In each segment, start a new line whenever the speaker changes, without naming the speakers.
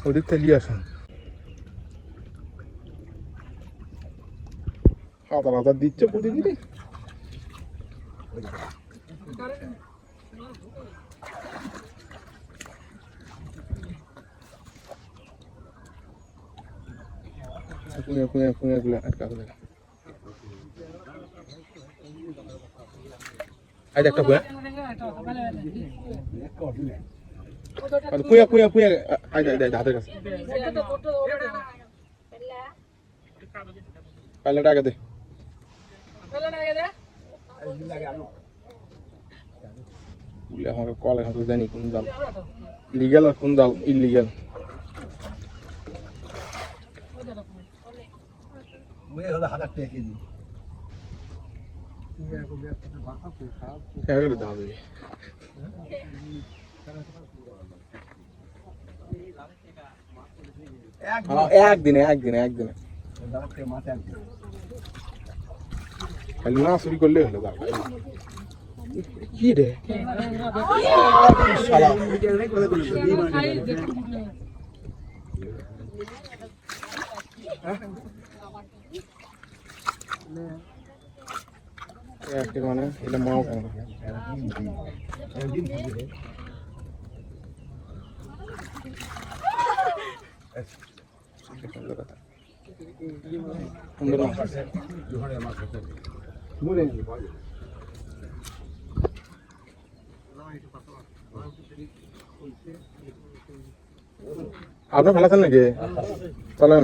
ওদিক থেকে আসুন হাজার হাজার দিচ্ছে প্রতিদিনই একটা পুয়া পুয়া পুয়া হাতের কাছে পাল্লাটা আগে দে আমাকে কল এখন তো জানি কোন জাল লিগ্যাল আর কোন জাল ইলিগ্যাল একদিনে না চুরি করলে হলো কি রে মানে এটা মাও কেন আপনার ভালো আছেন নাকি চলেন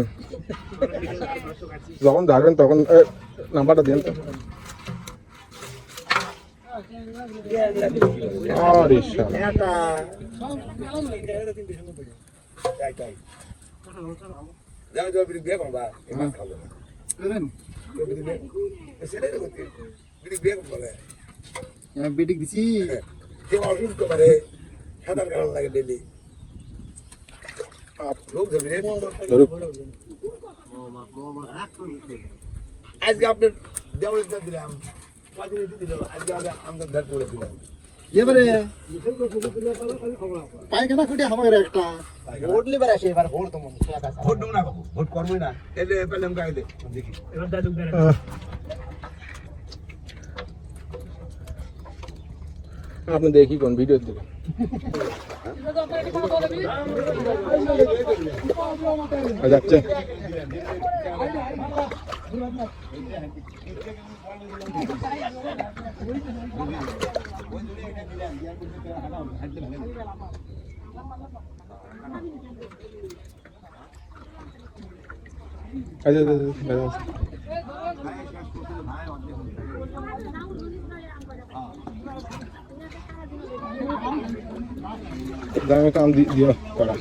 যখন ধরবেন তখন নাম্বারটা দিন তো বেটিক দিছি সাঁতার কাটার লাগে ডেলি আজকে আপনার দেওয়ার দিলাম আমরা করে দিলাম এবারে পায়খানা খুঁটে আমার একটা ভোট লিবার আসে এবার ভোট তো ভোট দেবো না ভোট করবোই না এলে পেলাম গাইলে দেখি এবার দাদু আপনি দেখি কোন ভিডিও দিলেন যাচ্ছে দামে কাম দিও করা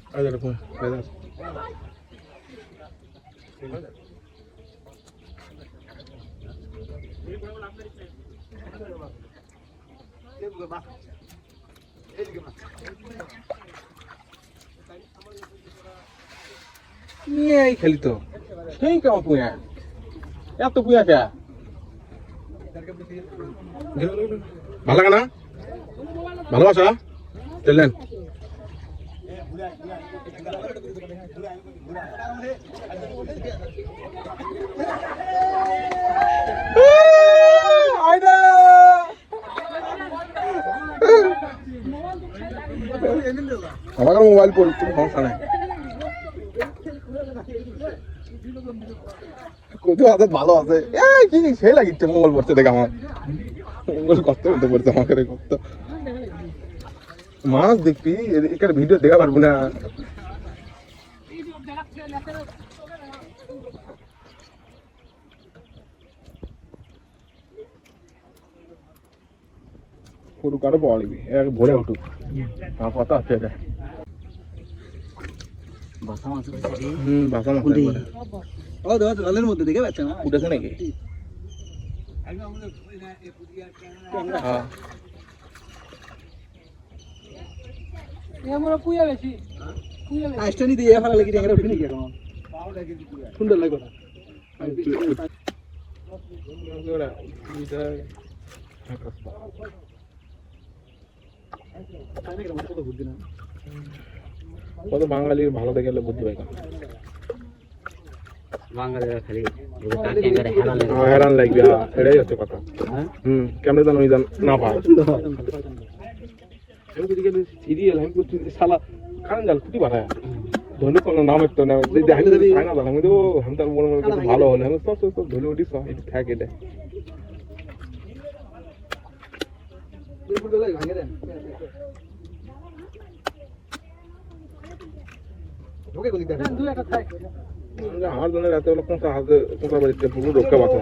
আরে দেখো বেদা নিয়ে খেলি তো সেই কেমন পুয়া এত পুয়া কে ভালো লাগে না ভালোবাসা চললেন আমার মোবাইল পড়ি তুমি সমস্যা নাই ভালো আছে কি সেই লাগিচ্ছে মঙ্গল পড়ছে দেখ আমার মঙ্গল করতে বলতে পড়ছে আমাকে করতে মাছ দেখবি এখানে ভিডিও দেখা পারবো না
পুরো কারো পাওয়া লাগবে এক ভরে উঠুক আমার কথা আছে এটা
বাসা মাছ
বাসা মাছ
ও জলের মধ্যে দেখে পাচ্ছ না
উঠেছে নাকি হ্যাঁ
আমরা পুয়া বেশি
আইস্টানি দিয়ে ভালো লাগে ট্যাংরা উঠে নাকি এখন সুন্দর লাগে না
কত বাঙালির ভালো দেখে গেলে বুঝতে পারি
বাঙালিরা খালি
হেরান লাগবে এটাই হচ্ছে কথা কেমন জানো না পায় সিরিয়াল আমি করছি শালা খান জাল কুটি বাড়ায় ধনী কোনো নাম একটু না দেখি খাই না আমি তো আমি তার মনে মনে করতে ভালো হলে আমি সব সব ধরে উঠিস একটু থাকে এটা আমার জন্য রাতে হলো কোনটা হাতে কোনটা বাড়িতে পুরো রক্ষা বাঁচা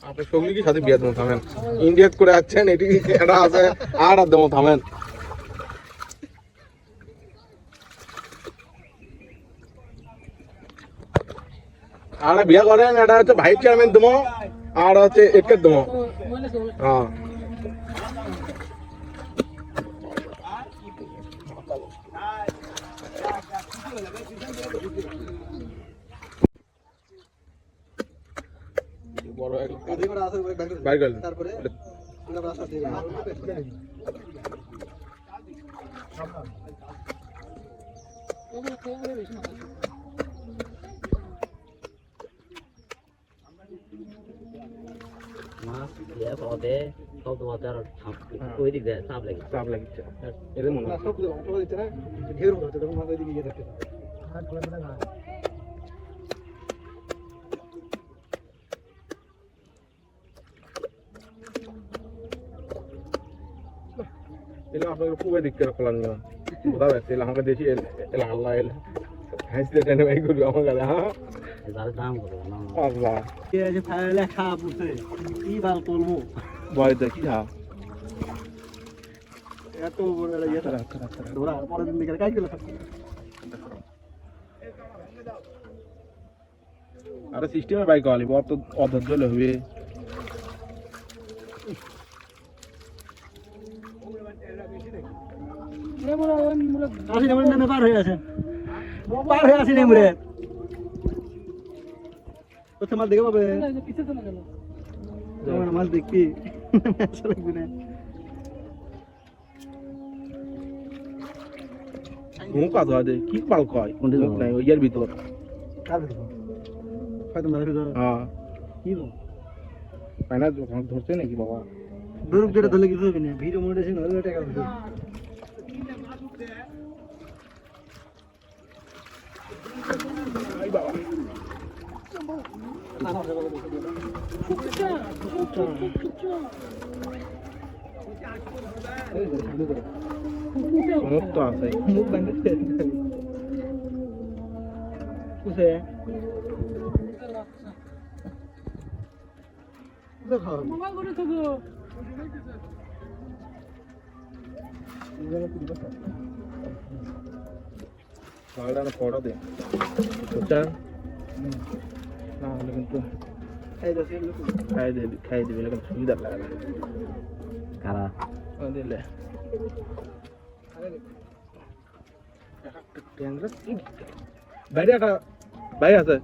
আপনি সগলি কি সাথে বিয়ে দেবো থামেন ইন্ডিয়াত করে আসছেন এটি এটা আছে আর দেবো থামেন আর বিয়া করেন এটা হচ্ছে ভাইস চেয়ারম্যান দেবো আর হচ্ছে একের দেবো হ্যাঁ তারপরে
ওই দিক দিয়ে চাপ লাগে
চাপ লাগিচ্ছে এটা মনে হয়
ঢের হচ্ছে তখন মাথায় দিকে গিয়ে থাকতে
এলে আপনাকে খুবই দিকতে খোলান না কোথাও আছে এলে আমাকে দেশি এলে আল্লাহ এলে হাসতে টেনে বাই করবি আমার কাছে হ্যাঁ
দাম করবো না
আল্লাহ
ফাইলে খা বুঝতে কি বাল করবো
বয়স কি খা
এত বড় ইয়েটা ওরা পরের দিন দিকে কাজ করলে
আরে সিস্টেমে বাইক আলি অত অধৈর্য হবে
আসি
না পার হয়ে আছে পার হয়ে আসি নেমরে কোথা মাল দেখে পাবে
পিছে চলে গেল
আমার মাল দেখবি লাগবে না
মুখ কাজ হয় কি পাল কয় মুখ নাই ওই এর ভিতর
হয়তো মাল ধর
হ্যাঁ
কি
পায়না ধরছে নাকি বাবা
দূরক যেটা ধরলে কিছু হবে না ভিডিও মোডেশন হলে টাকা হবে
আই বাবা সমস্ত আছে
মুখ বাঁধতে কুসে দেখো
মোবাইল করে থাকো
গাড়িটা ফটো দে বুঝছেন না হলে কিন্তু খাই দিবে এরকম সুবিধা লাগে না
কারা
দিলে বাইরে একটা বাইরে আছে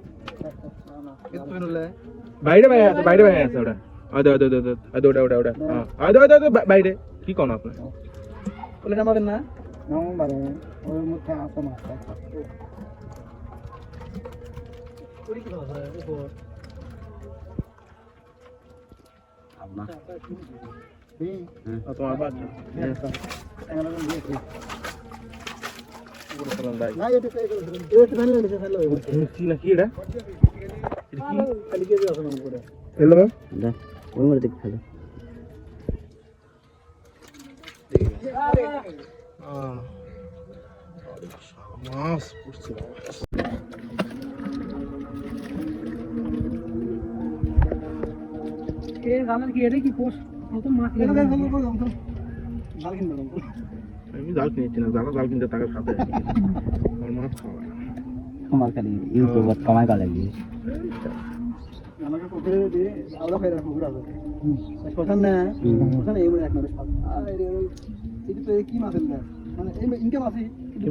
বাইরে বাইরে আছে বাইরে বাইরে আছে ওটা ওটা ওটা বাইরে কি কোন আপনার
বলে নামাবেন না নামাবেন ওর মধ্যে আছে না
তোমার বাচ্চা
না এটা কি এটা খালি কেজি আছে মনে করে
এলো
দা ওই মরে দেখ ফেলো
মাছ পড়ছে
এ জানেন কি এটা কি পোস্ট কত মাছ
এটা দেখ জাল কিনবে
আমি জাল কিনেছি না জাল কিনতে টাকা সাথে আর মাছ খাওয়া
তোমার খালি ইউটিউবার কামাই করে লাগবে
আমাকে পুকুরে দিয়ে আলাদা ফেরা পুকুর আছে শ্মশান না শ্মশান এই মনে এক নামে আর এটা তো কি মাছ না মানে এই ইনকাম আছে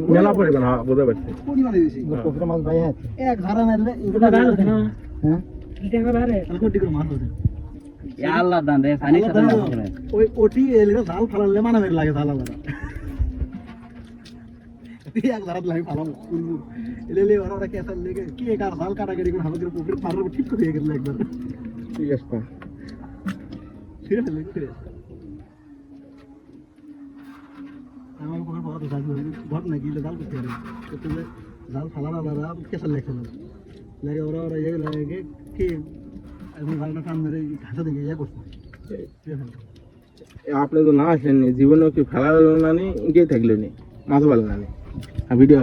মেলা পড়বে না বুঝতে পারছি
কোনি মাছ দিছি
পুকুরে মাছ ভাই আছে
এক ধারা মারলে
এটা বাইরে আছে না
হ্যাঁ
এটা বাইরে
কোটি করে মাছ আছে
আল্লাহ দান রে পানি খাতে না করে
ওই ওটি এলে জাল ফালালে মানামের লাগে জাল আলাদা এক ধারা লাগে ফালাম এলে ওরা কেসার লেগে কি এক আর জাল কাটাকাটি করে হাতে পুকুরে পাড়ার ঠিক করে গেল একবার
ঠিক আছে
ফিরে ফেলে ফিরে আমার পুকুর বড় জাল বড় না গিলে জাল করতে পারে তো জাল ফালানো আলাদা কেসার লেগে লাগে ওরা ইয়ে লাগে কি এখন জালটা টান মেরে ঘাসা দিকে ইয়ে করছে
আপনি তো না আসলেন জীবনে কি ফেলা না নি গিয়ে থাকলেন মাছ ভালো না ভিডিও